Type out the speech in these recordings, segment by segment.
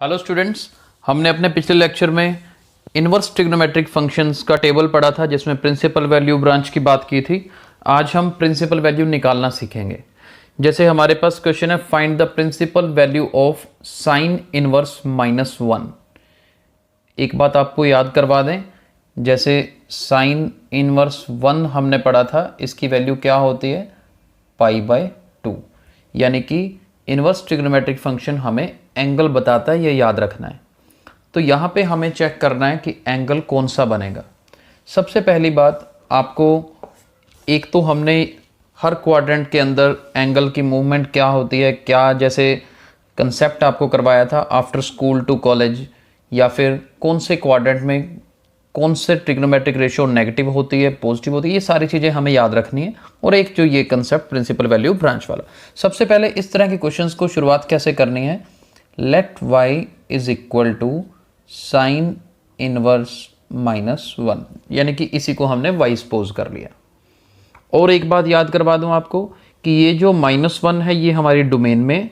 Hello students, हमने अपने पिछले लेक्चर में इनवर्स ट्रिग्नोमेट्रिक फंक्शंस का टेबल पढ़ा था जिसमें प्रिंसिपल वैल्यू ब्रांच की बात की थी। आज हम प्रिंसिपल वैल्यू निकालना सीखेंगे। जैसे हमारे पास क्वेश्चन है, find the principal value of sine inverse -1। एक बात आपको याद करवा दें, जैसे साइन इनवर्स 1 हमने पढ़ा था, इसकी वैल्यू क्या होती है, π/2। यानी कि इनवर्स ट्रिग्नोमेट्रिक फंक्शन हमें एंगल बताता है, ये याद रखना है। तो यहाँ पे हमें चेक करना है कि एंगल कौन सा बनेगा। सबसे पहली बात आपको, एक तो हमने हर क्वाड्रेंट के अंदर एंगल की मूवमेंट क्या होती है, क्या जैसे कंसेप्ट आपको करवाया था आफ्टर स्कूल टू कॉलेज, या फिर कौन से क्वाड्रेंट में कौन से ट्रिग्नोमेट्रिक रेशियो नेगेटिव होती है, पॉजिटिव होती है, ये सारी चीज़ें हमें याद रखनी है। और एक जो ये कंसेप्ट प्रिंसिपल वैल्यू ब्रांच वाला, सबसे पहले इस तरह के क्वेश्चंस को शुरुआत कैसे करनी है, let y is equal to sine inverse -1, यानी कि इसी को हमने y सपोज कर लिया। और एक बात याद करवा दूं आपको कि ये जो -1 है ये हमारी डोमेन में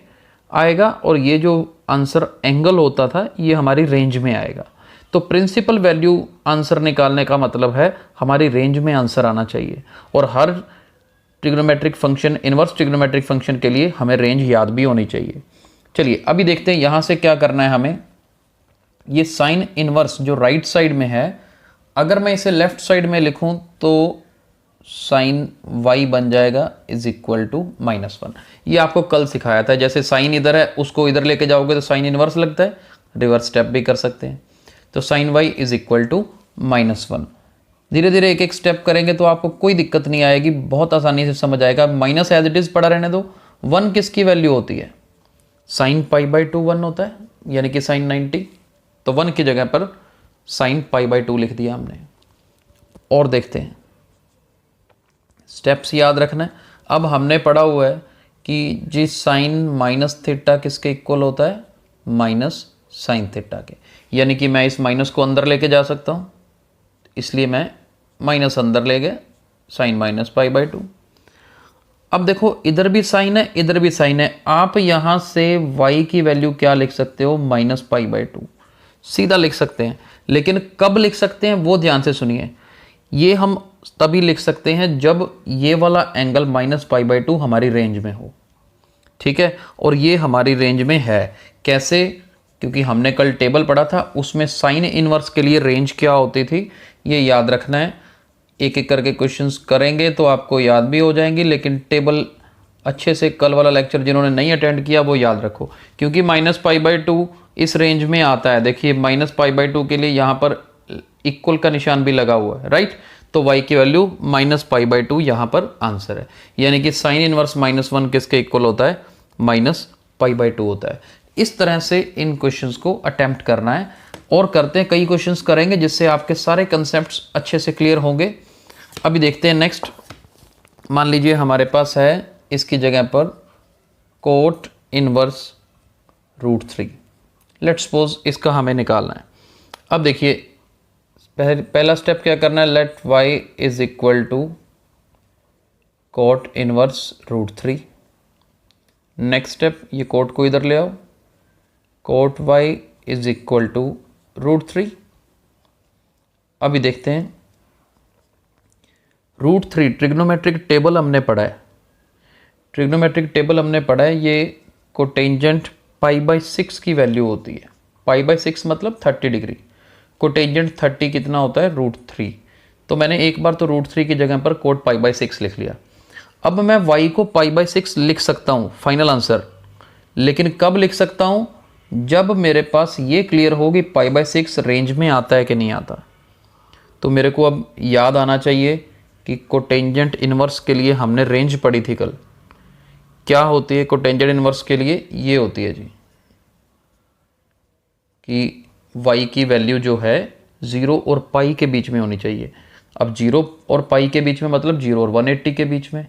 आएगा, और ये जो आंसर एंगल होता था ये हमारी रेंज में आएगा। तो प्रिंसिपल वैल्यू आंसर निकालने का मतलब है हमारी रेंज में आंसर आना चाहिए। और हर trigonometric function, inverse trigonometric function के लिए हमें रेंज याद भी होनी चाहिए। चलिए अभी देखते हैं यहाँ से क्या करना है हमें। ये साइन इनवर्स जो राइट साइड में है, अगर मैं इसे लेफ्ट साइड में लिखूं तो साइन y बन जाएगा इज इक्वल टू -1। ये आपको कल सिखाया था, जैसे साइन इधर है उसको इधर लेके जाओगे तो साइन इनवर्स लगता है, रिवर्स स्टेप भी कर सकते हैं। तो sine y is equal to -1। धीरे धीरे एक एक स्टेप करेंगे तो आपको कोई दिक्कत नहीं आएगी, बहुत आसानी से समझ आएगा। माइनस एज इट इज पड़ा रहने दो। 1 किसकी वैल्यू होती है, साइन π/2 1 होता है, यानी कि साइन 90। तो 1 की जगह पर साइन π/2 लिख दिया हमने। और देखते हैं, स्टेप्स याद रखना है। अब हमने पढ़ा हुआ है कि जी साइन -θ किसके इक्वल होता है, माइनस साइन थीटा के, यानी कि मैं इस माइनस को अंदर लेके जा सकता हूँ, इसलिए मैं माइनस अंदर ले गया, साइन -π/2। अब देखो इधर भी साइन है, इधर भी साइन है, आप यहां से y की वैल्यू क्या लिख सकते हो, -π/2 सीधा लिख सकते हैं। लेकिन कब लिख सकते हैं वो ध्यान से सुनिए। ये हम तभी लिख सकते हैं जब ये वाला एंगल -π/2 हमारी रेंज में हो, ठीक है। और ये हमारी रेंज में है, कैसे, क्योंकि हमने कल टेबल पढ़ा था, उसमें साइन इनवर्स के लिए रेंज क्या होती थी ये याद रखना है। एक एक करके क्वेश्चंस करेंगे तो आपको याद भी हो जाएंगी, लेकिन टेबल अच्छे से कल वाला लेक्चर जिन्होंने नहीं अटेंड किया वो याद रखो, क्योंकि -π/2 इस रेंज में आता है। देखिए -π/2 के लिए यहाँ पर इक्वल का निशान भी लगा हुआ है, राइट। तो y की वैल्यू -π/2 यहाँ पर आंसर है, यानी कि साइन इनवर्स -1 किसके इक्वल होता है, -π/2 होता है। इस तरह से इन क्वेश्चंस को अटेम्प्ट करना है, और करते हैं, कई क्वेश्चंस करेंगे जिससे आपके सारे कंसेप्ट्स अच्छे से क्लियर होंगे। अभी देखते हैं नेक्स्ट। मान लीजिए हमारे पास है इसकी जगह पर कोट इनवर्स √3। लेट सपोज इसका हमें निकालना है। अब देखिए पहला स्टेप क्या करना है, let y is equal to cot inverse √3। Next step, ये कोट को इधर ले आओ, cot y is equal to √3। अभी देखते हैं √3 ट्रिग्नोमेट्रिक टेबल हमने पढ़ा है, ट्रिग्नोमेट्रिक टेबल हमने पढ़ा है, ये कोटेंजेंट π/6 की वैल्यू होती है। π/6 मतलब 30 डिग्री, कोटेंजेंट 30 कितना होता है, √3। तो मैंने एक बार तो √3 की जगह पर कोट π/6 लिख लिया। अब मैं y को π/6 लिख सकता हूँ, फाइनल आंसर। लेकिन कब लिख सकता हूँ, जब मेरे पास ये क्लियर हो कि π/6 रेंज में आता है कि नहीं आता। तो मेरे को अब याद आना चाहिए कि कोटेंजेंट इनवर्स के लिए हमने रेंज पढ़ी थी कल, क्या होती है कोटेंजेंट इनवर्स के लिए, ये होती है जी कि y की वैल्यू जो है 0 और पाई के बीच में होनी चाहिए। अब 0 और पाई के बीच में मतलब 0 और 180 के बीच में,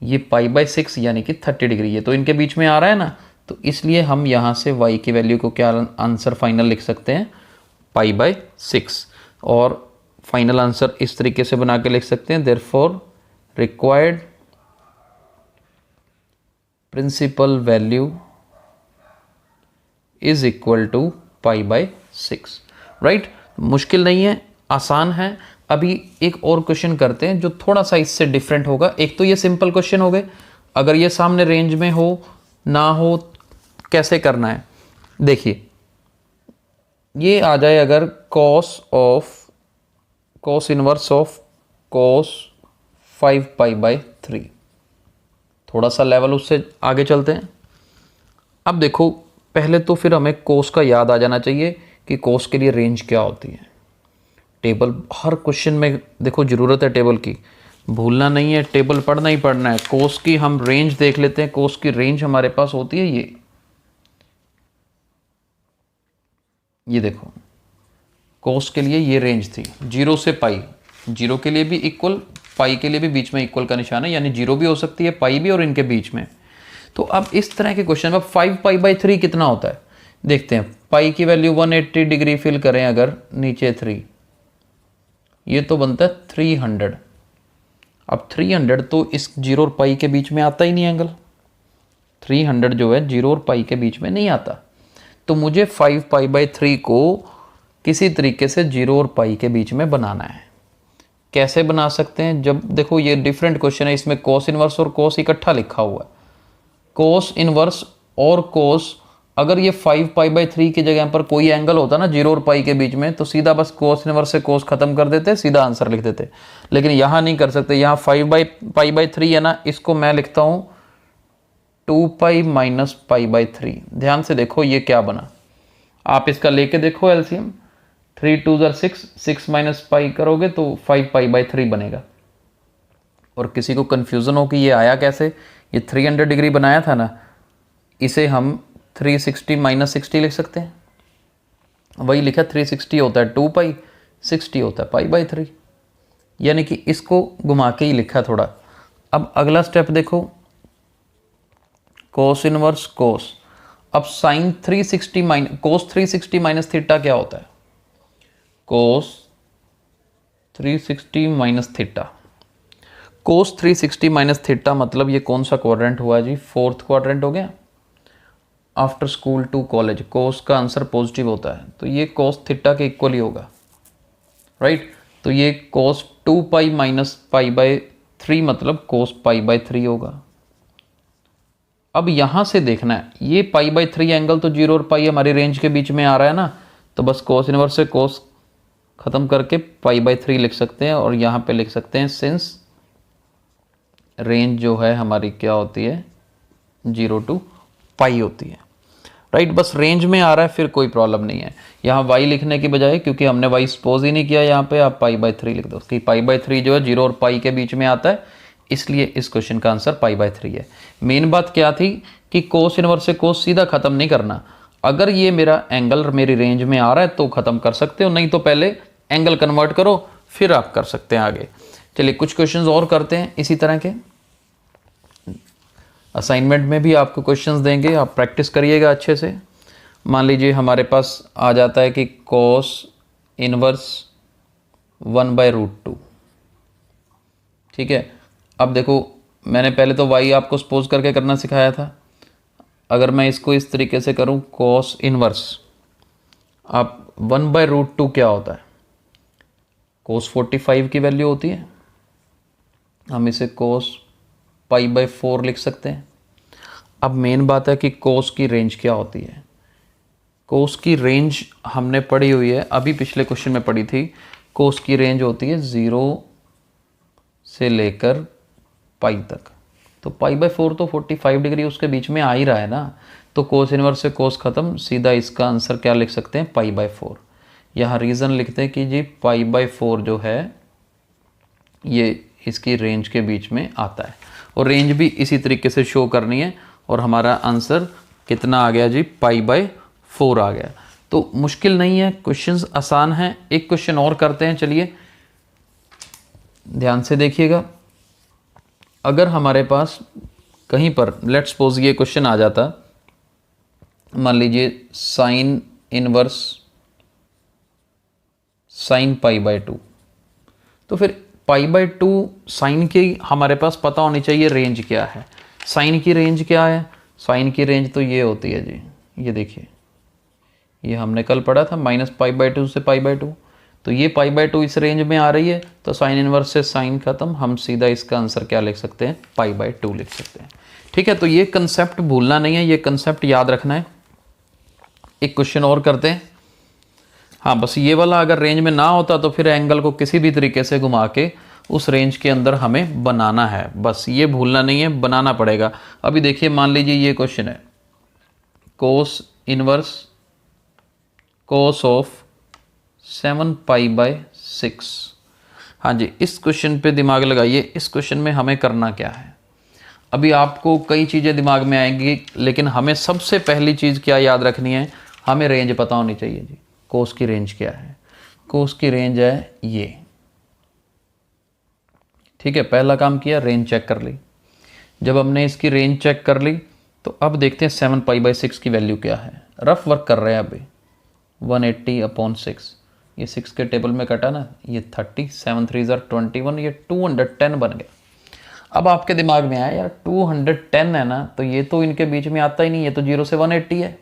ये π/6 यानी कि 30 डिग्री है, तो इनके बीच में आ रहा है ना, तो इसलिए हम यहाँ से y की वैल्यू को क्या आंसर फाइनल लिख सकते हैं, π/6। और फाइनल आंसर इस तरीके से बना के लिख सकते हैं, therefore required principal value is equal to π/6, right. मुश्किल नहीं है, आसान है। अभी एक और क्वेश्चन करते हैं जो थोड़ा सा इससे डिफरेंट होगा। एक तो ये सिंपल क्वेश्चन हो गए, अगर ये सामने रेंज में हो ना हो कैसे करना है, देखिए ये आ जाए अगर cos इनवर्स ऑफ cos 5π/3, थोड़ा सा लेवल उससे आगे चलते हैं। अब देखो पहले तो फिर हमें cos का याद आ जाना चाहिए कि cos के लिए रेंज क्या होती है। टेबल हर क्वेश्चन में देखो ज़रूरत है टेबल की, भूलना नहीं है, टेबल पढ़ना ही पढ़ना है। cos की हम रेंज देख लेते हैं। cos की रेंज हमारे पास होती है ये देखो, cos के लिए ये रेंज थी 0 से पाई, 0 के लिए भी इक्वल, पाई के लिए भी बीच में इक्वल का निशान है, यानी 0 भी हो सकती है, पाई भी, और इनके बीच में। तो अब इस तरह के क्वेश्चन में 5π/3 कितना होता है देखते हैं। पाई की वैल्यू 180 डिग्री फिल करें अगर, नीचे 3, ये तो बनता है 300। अब 300 तो इस 0 और पाई के बीच में आता ही नहीं एंगल, 300 जो है 0 और पाई के बीच में नहीं आता। तो मुझे 5π/3 को किसी तरीके से 0 और पाई के बीच में बनाना है। कैसे बना सकते हैं? जब देखो ये डिफरेंट क्वेश्चन है, इसमें cos इनवर्स और cos इकट्ठा लिखा हुआ है। cos इनवर्स और cos, अगर ये 5π/3 की जगह पर कोई एंगल होता ना 0 और पाई के बीच में, तो सीधा बस cos इनवर्स से cos खत्म कर देते, सीधा आंसर लिख देते। लेकिन यहाँ नहीं कर सकते, यहाँ 5π/3 है ना, इसको मैं लिखता हूँ 2π - π/3। ध्यान से देखो ये क्या बना, आप इसका लेके देखो एलसीएम, 3 2 6, 6 - पाई करोगे तो 5π/3 बनेगा। और किसी को कन्फ्यूज़न हो कि ये आया कैसे, ये 300 डिग्री बनाया था ना, इसे हम 360 - 60 लिख सकते हैं। वही लिखा, 360 होता है 2π, 60 होता है π/3, यानी कि इसको घुमा के ही लिखा थोड़ा। अब अगला स्टेप देखो, cos इनवर्स cos, अब sin 360 cos 360 - थीटा क्या होता है? cos 360 - थीटा, cos 360 - थीटा मतलब ये कौन सा क्वाड्रेंट हुआ जी? 4th क्वाड्रेंट हो गया। After school to college, cos का आंसर पॉजिटिव होता है, तो ये cos थीटा के इक्वल ही होगा, राइट। तो ये cos 2π - π/3 मतलब cos π/3 होगा। अब यहाँ से देखना है, ये π/3 एंगल तो 0 और पाई हमारी रेंज के बीच में आ रहा है ना, तो बस cos इनवर्स से cos ख़त्म करके π/3 लिख सकते हैं, और यहाँ पे लिख सकते हैं सिंस रेंज जो है हमारी क्या होती है, 0 to पाई होती है, राइट। बस रेंज में आ रहा है, फिर कोई प्रॉब्लम नहीं है। यहाँ y लिखने की बजाय, क्योंकि हमने y सपोज ही नहीं किया, यहाँ पे आप π/3 लिख दो कि π/3 जो है 0 और पाई के बीच में आता है, इसलिए इस क्वेश्चन का आंसर π/3 है। मेन बात क्या थी कि cos इनवर्स से cos सीधा ख़त्म नहीं करना। अगर ये मेरा एंगल मेरी रेंज में आ रहा है तो ख़त्म कर सकते हो, नहीं तो पहले एंगल कन्वर्ट करो फिर आप कर सकते हैं आगे। चलिए कुछ क्वेश्चंस और करते हैं इसी तरह के। असाइनमेंट में भी आपको क्वेश्चंस देंगे, आप प्रैक्टिस करिएगा अच्छे से। मान लीजिए हमारे पास आ जाता है कि cos इनवर्स 1/√2, ठीक है। अब देखो मैंने पहले तो y आपको सपोज करके करना सिखाया था। अगर मैं इसको इस तरीके से करूं, cos इनवर्स, आप 1/√2 क्या होता है? cos 45 की वैल्यू होती है, हम इसे cos π/4 लिख सकते हैं। अब मेन बात है कि cos की रेंज क्या होती है। cos की रेंज हमने पढ़ी हुई है, अभी पिछले क्वेश्चन में पढ़ी थी। cos की रेंज होती है 0 से लेकर पाई तक, तो π/4 तो 45 डिग्री उसके बीच में आ ही रहा है ना, तो cos इनवर्स से cos ख़त्म, सीधा इसका आंसर क्या लिख सकते हैं? π/4। यहाँ रीज़न लिखते हैं कि जी π/4 जो है ये इसकी रेंज के बीच में आता है, और रेंज भी इसी तरीके से शो करनी है, और हमारा आंसर कितना आ गया जी? π/4 आ गया। तो मुश्किल नहीं है, क्वेश्चंस आसान हैं। एक क्वेश्चन और करते हैं, चलिए ध्यान से देखिएगा। अगर हमारे पास कहीं पर लेट्स सपोज ये क्वेश्चन आ जाता, मान लीजिए साइन इनवर्स साइन π/2, तो फिर π/2 साइन की हमारे पास पता होनी चाहिए रेंज क्या है। साइन की रेंज क्या है? साइन की रेंज तो ये होती है जी, ये देखिए ये हमने कल पढ़ा था -π/2 से π/2, तो ये π/2 इस रेंज में आ रही है, तो साइन इनवर्स से साइन खत्म, हम सीधा इसका आंसर क्या लिख सकते हैं, π/2 लिख सकते हैं। ठीक है, तो ये कंसेप्ट भूलना नहीं है, ये कंसेप्ट याद रखना है। एक क्वेश्चन और करते हैं। हाँ, बस ये वाला अगर रेंज में ना होता तो फिर एंगल को किसी भी तरीके से घुमा के उस रेंज के अंदर हमें बनाना है, बस ये भूलना नहीं है, बनाना पड़ेगा। अभी देखिए, मान लीजिए ये क्वेश्चन है, कोस इनवर्स कोस ऑफ 7π/6। हाँ जी, इस क्वेश्चन पे दिमाग लगाइए। इस क्वेश्चन में हमें करना क्या है? अभी आपको कई चीज़ें दिमाग में आएंगी, लेकिन हमें सबसे पहली चीज़ क्या याद रखनी है, हमें रेंज पता होनी चाहिए जी। कोस की रेंज क्या है? कोस की रेंज है ये। ठीक है, पहला काम किया, रेंज चेक कर ली। जब हमने इसकी रेंज चेक कर ली तो अब देखते हैं 7π/6 की वैल्यू क्या है। रफ वर्क कर रहे हैं अभी। 180/6, ये 6 के टेबल में कटा ना, ये 30, 7 3 21, ये 210 बन गया। अब आपके दिमाग में आया यार 210 है ना, तो ये तो इनके बीच में आता ही नहीं, ये तो 0 से 180 है।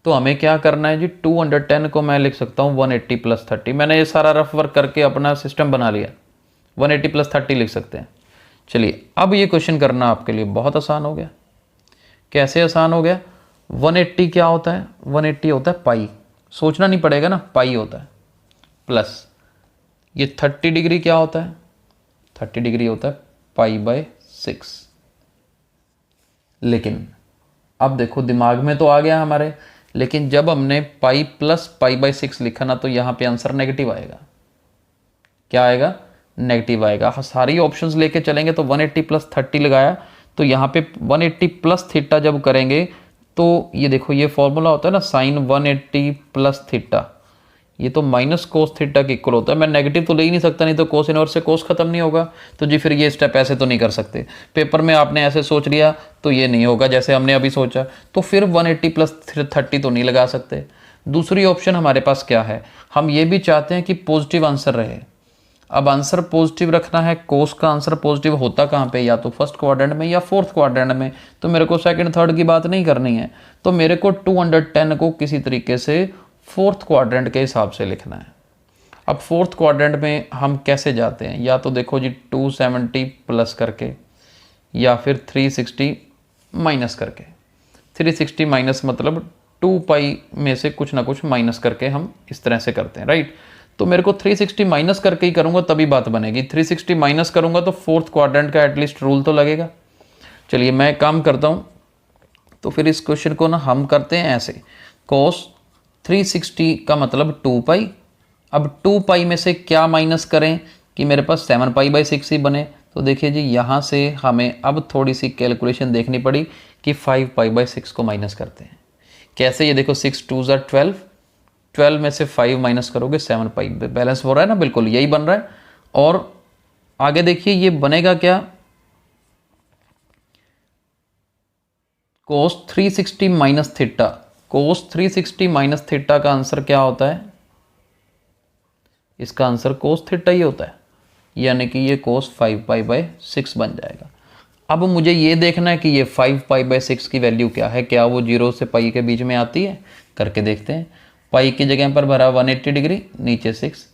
तो हमें क्या करना है जी, 210 को मैं लिख सकता हूँ 180 + 30। मैंने ये सारा रफ वर्क करके अपना सिस्टम बना लिया, 180 + 30 लिख सकते हैं। चलिए, अब ये क्वेश्चन करना आपके लिए बहुत आसान हो गया। कैसे आसान हो गया? 180 क्या होता है? 180 होता है पाई, सोचना नहीं पड़ेगा ना, पाई होता है, प्लस ये 30 डिग्री क्या होता है? 30 डिग्री होता है π/6। लेकिन अब देखो, दिमाग में तो आ गया हमारे, लेकिन जब हमने पाई प्लस π/6 लिखा ना, तो यहाँ पे आंसर नेगेटिव आएगा। क्या आएगा? नेगेटिव आएगा। सारी ऑप्शंस लेके चलेंगे तो 180 + 30 लगाया, तो यहाँ पे 180 + थीटा जब करेंगे तो ये देखो, ये फॉर्मूला होता है ना, साइन 180 + थीटा, ये तो माइनस कोस थीटा के इक्वल होता है। मैं नेगेटिव तो ले ही नहीं सकता, नहीं तो कोस इनवर्स से कोस खत्म नहीं होगा। तो जी फिर ये स्टेप ऐसे तो नहीं कर सकते। पेपर में आपने ऐसे सोच लिया तो ये नहीं होगा जैसे हमने अभी सोचा, तो फिर 180 + 30 तो नहीं लगा सकते। दूसरी ऑप्शन हमारे पास क्या है, हम ये भी चाहते हैं कि पॉजिटिव आंसर रहे। अब आंसर पॉजिटिव रखना है, कोस का आंसर पॉजिटिव होता कहाँ पे, या तो फर्स्ट क्वाड्रेंट में या फोर्थ क्वाड्रेंट में। तो मेरे को सेकंड थर्ड की बात नहीं करनी है, तो मेरे को 210 को किसी तरीके से फोर्थ क्वाड्रेंट के हिसाब से लिखना है। अब फोर्थ क्वाड्रेंट में हम कैसे जाते हैं, या तो देखो जी 270 प्लस करके, या फिर 360 माइनस करके। 360 माइनस मतलब 2π में से कुछ ना कुछ माइनस करके हम इस तरह से करते हैं, राइट। तो मेरे को 360 माइनस करके ही करूँगा तभी बात बनेगी। 360 माइनस करूँगा तो फोर्थ क्वाड्रेंट का एटलीस्ट रूल तो लगेगा। चलिए मैं काम करता हूँ, तो फिर इस क्वेश्चन को ना हम करते हैं ऐसे, cos 360 का मतलब 2π। अब 2π में से क्या माइनस करें कि मेरे पास 7π/6 ही बने। तो देखिए जी, यहाँ से हमें अब थोड़ी सी कैलकुलेशन देखनी पड़ी कि 5π/6 को माइनस करते हैं। कैसे? ये देखो, 6 2 12, 12 में से 5 माइनस करोगे 7π, बैलेंस हो रहा है ना, बिल्कुल यही बन रहा है। और आगे देखिए ये बनेगा क्या, cos 360 minus theta. cos 360 minus theta का आंसर क्या होता है? इसका आंसर cos थीटा ही होता है, यानी कि ये cos 5π/6 बन जाएगा। अब मुझे ये देखना है कि ये 5π/6 की वैल्यू क्या है, क्या वो 0 से पाई के बीच में आती है? करके देखते हैं। पाई की जगह पर भरा 180 डिग्री, नीचे 6,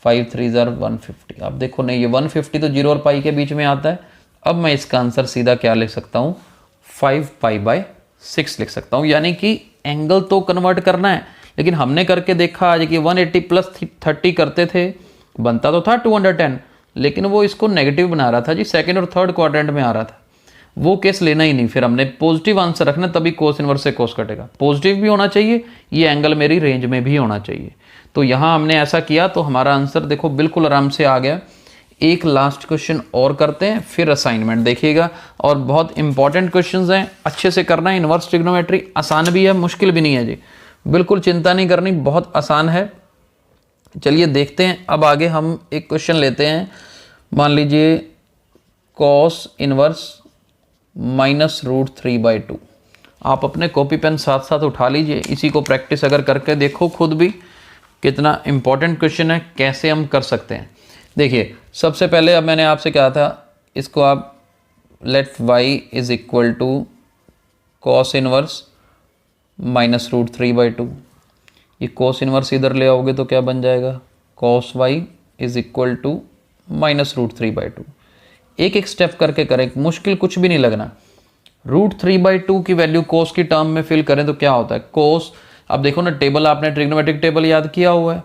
5 3 150। अब देखो नहीं, ये 150 तो 0 और पाई के बीच में आता है। अब मैं इसका आंसर सीधा क्या लिख सकता हूँ, 5π/6 लिख सकता हूँ। यानी कि एंगल तो कन्वर्ट करना है, लेकिन हमने करके देखा आज कि 180 + 30 करते थे, बनता तो था 210, लेकिन वो इसको नेगेटिव बना रहा था जी, सेकंड और थर्ड क्वाड्रेंट में आ रहा था। वो केस लेना ही नहीं, फिर हमने पॉजिटिव आंसर रखना, तभी कोस इनवर्स से कोस कटेगा। पॉजिटिव भी होना चाहिए, ये एंगल मेरी रेंज में भी होना चाहिए। तो यहाँ हमने ऐसा किया तो हमारा आंसर देखो बिल्कुल आराम से आ गया। एक लास्ट क्वेश्चन और करते हैं, फिर असाइनमेंट देखिएगा। और बहुत इंपॉर्टेंट क्वेश्चंस हैं, अच्छे से करना है। इनवर्स ट्रिग्नोमेट्री आसान भी है, मुश्किल भी नहीं है जी, बिल्कुल चिंता नहीं करनी, बहुत आसान है। चलिए देखते हैं। अब आगे हम एक क्वेश्चन लेते हैं, मान लीजिए cos इनवर्स -√3/2। आप अपने कॉपी पेन साथ साथ उठा लीजिए, इसी को प्रैक्टिस अगर करके देखो खुद भी, कितना इंपॉर्टेंट क्वेश्चन है, कैसे हम कर सकते हैं। देखिए सबसे पहले, अब मैंने आपसे कहा था, इसको आप लेट y = cos इनवर्स -√3/2। ये कोस इनवर्स इधर ले आओगे तो क्या बन जाएगा, cos y is equal to -√3/2। एक एक स्टेप करके करें, मुश्किल कुछ भी नहीं लगना। √3/2 की वैल्यू कोस की टर्म में फिल करें तो क्या होता है, कोस, अब देखो ना टेबल, आपने ट्रिग्नोमेट्रिक टेबल याद किया हुआ है।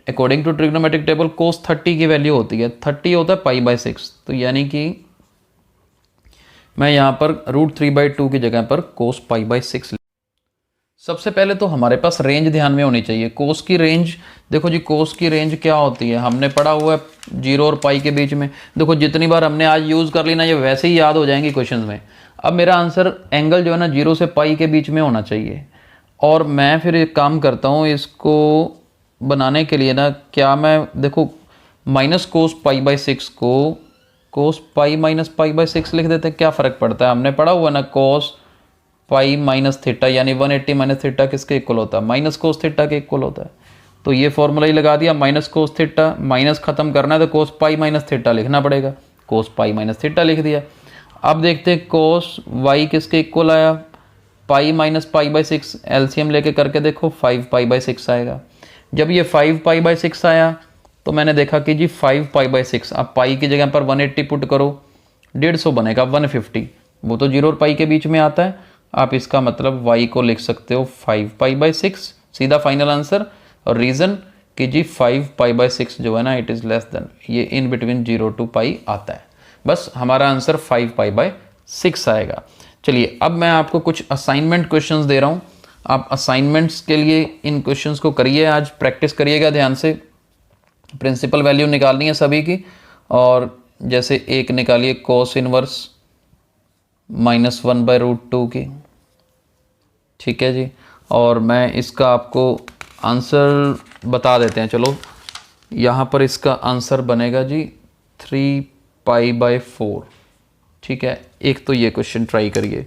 अकॉर्डिंग टू ट्रिग्नोमेट्रिक टेबल कोस 30 की वैल्यू होती है, 30 होता है π/6। तो यानी कि मैं यहाँ पर √3/2 की जगह पर कोस π/6। सबसे पहले तो हमारे पास रेंज ध्यान में होनी चाहिए। कोस की रेंज, देखो जी कोस की रेंज क्या होती है, हमने पढ़ा हुआ है 0 और पाई के बीच में। देखो जितनी बार हमने आज यूज़ कर ली ना, ये वैसे ही याद हो जाएंगी क्वेश्चन में। अब मेरा आंसर एंगल जो है ना 0 से पाई के बीच में होना चाहिए। और मैं फिर एक काम करता हूँ, इसको बनाने के लिए ना, क्या मैं, देखो माइनस कोस π/6 को कोस पाई माइनस π/6 लिख देते हैं, क्या फ़र्क पड़ता है। हमने पढ़ा हुआ ना कोस पाई माइनस थीटा, यानी 180 माइनस थीटा किसके इक्वल होता है, माइनस कोस थीटा के इक्वल होता है। तो ये फॉर्मूला ही लगा दिया, माइनस कोस थीटा, माइनस खत्म करना है तो कोस पाई माइनस थीटा लिखना पड़ेगा, कोस पाई माइनस थीटा लिख दिया। अब देखते हैं कोस वाई किसके इक्वल आया, पाई माइनस π/6, एलसीएम लेके करके देखो 5 π/6 आएगा। जब ये 5 π/6 आया तो मैंने देखा कि जी 5 π/6, अब पाई की जगह पर 180 पुट करो, 150 बनेगा 150, वो तो 0 और पाई के बीच में आता है। आप इसका मतलब y को लिख सकते हो 5 π/6, सीधा फाइनल आंसर। और रीज़न कि जी 5 π/6 जो है ना, इट इज़ लेस देन, ये इन बिटवीन 0 to पाई आता है। बस हमारा आंसर 5 π/6 आएगा। चलिए अब मैं आपको कुछ असाइनमेंट क्वेश्चंस दे रहा हूँ, आप असाइनमेंट्स के लिए इन क्वेश्चंस को करिए, आज प्रैक्टिस करिएगा ध्यान से। प्रिंसिपल वैल्यू निकालनी है सभी की, और जैसे एक निकालिए कोस इनवर्स -1/√2 की, ठीक है जी। और मैं इसका आपको आंसर बता देते हैं, चलो यहाँ पर इसका आंसर बनेगा जी 3π/4, ठीक है। एक तो ये क्वेश्चन ट्राई करिए,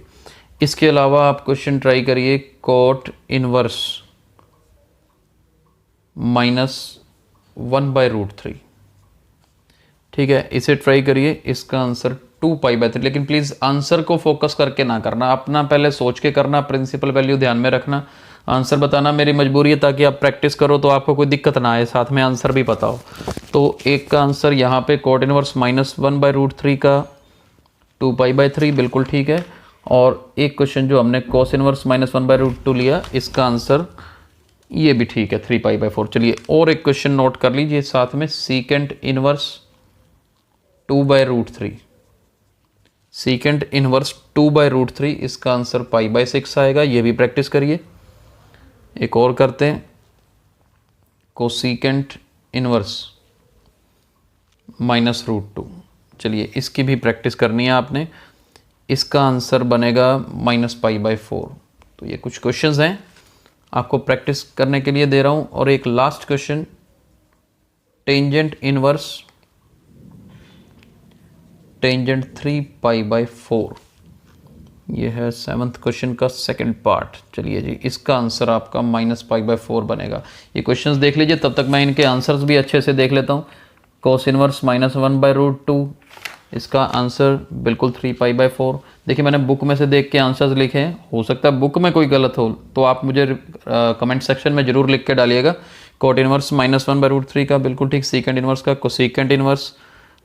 इसके अलावा आप क्वेश्चन ट्राई करिए कोट इनवर्स -1/√3, ठीक है, इसे ट्राई करिए। इसका आंसर 2π/3, लेकिन प्लीज़ आंसर को फोकस करके ना करना, अपना पहले सोच के करना, प्रिंसिपल वैल्यू ध्यान में रखना। आंसर बताना मेरी मजबूरी है ताकि आप प्रैक्टिस करो तो आपको कोई दिक्कत ना आए, साथ में आंसर भी पता हो। तो एक का आंसर यहाँ पे कोट इनवर्स -1/√3 का 2π/3 बिल्कुल ठीक है। और एक क्वेश्चन जो हमने कोस इनवर्स -1/√2 लिया, इसका आंसर ये भी ठीक है 3π/4। चलिए और एक क्वेश्चन नोट कर लीजिए साथ में, सीकेंट इनवर्स 2/√3, सीकेंट इनवर्स 2/√3, इसका आंसर π/6 आएगा, ये भी प्रैक्टिस करिए। एक और करते हैं, कोसीकेंट इनवर्स -√2, चलिए इसकी भी प्रैक्टिस करनी है आपने। इसका आंसर बनेगा -π/4। तो ये कुछ क्वेश्चंस हैं आपको प्रैक्टिस करने के लिए दे रहा हूँ। और एक last question, tangent inverse tangent 3π/4, ये है 7th क्वेश्चन का सेकंड पार्ट। चलिए जी, इसका आंसर आपका -π/4 बनेगा। ये क्वेश्चंस देख लीजिए, तब तक मैं इनके आंसर्स भी अच्छे से देख लेता हूँ। कोस इनवर्स -1/√2, इसका आंसर बिल्कुल 3π/4। देखिए मैंने बुक में से देख के आंसर्स लिखे हैं, हो सकता है बुक में कोई गलत हो तो आप मुझे कमेंट सेक्शन में ज़रूर लिख के डालिएगा। कोट इनवर्स -1/√3 का बिल्कुल ठीक, सीकेंट इनवर्स का, कोसीकेंट इनवर्स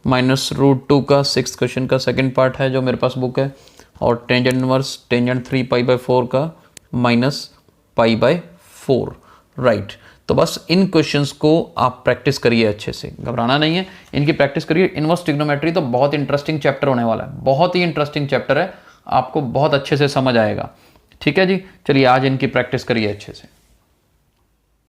-√2 का 6th क्वेश्चन का सेकंड पार्ट है जो मेरे पास बुक है, और टेंजेंट इनवर्स टेंजेंट 3π/4 का -π/4, राइट। तो बस इन क्वेश्चंस को आप प्रैक्टिस करिए अच्छे से, घबराना नहीं है, इनकी प्रैक्टिस करिए। इनवर्स ट्रिग्नोमेट्री तो बहुत इंटरेस्टिंग चैप्टर होने वाला है, बहुत ही इंटरेस्टिंग चैप्टर है, आपको बहुत अच्छे से समझ आएगा, ठीक है जी। चलिए आज इनकी प्रैक्टिस करिए अच्छे से।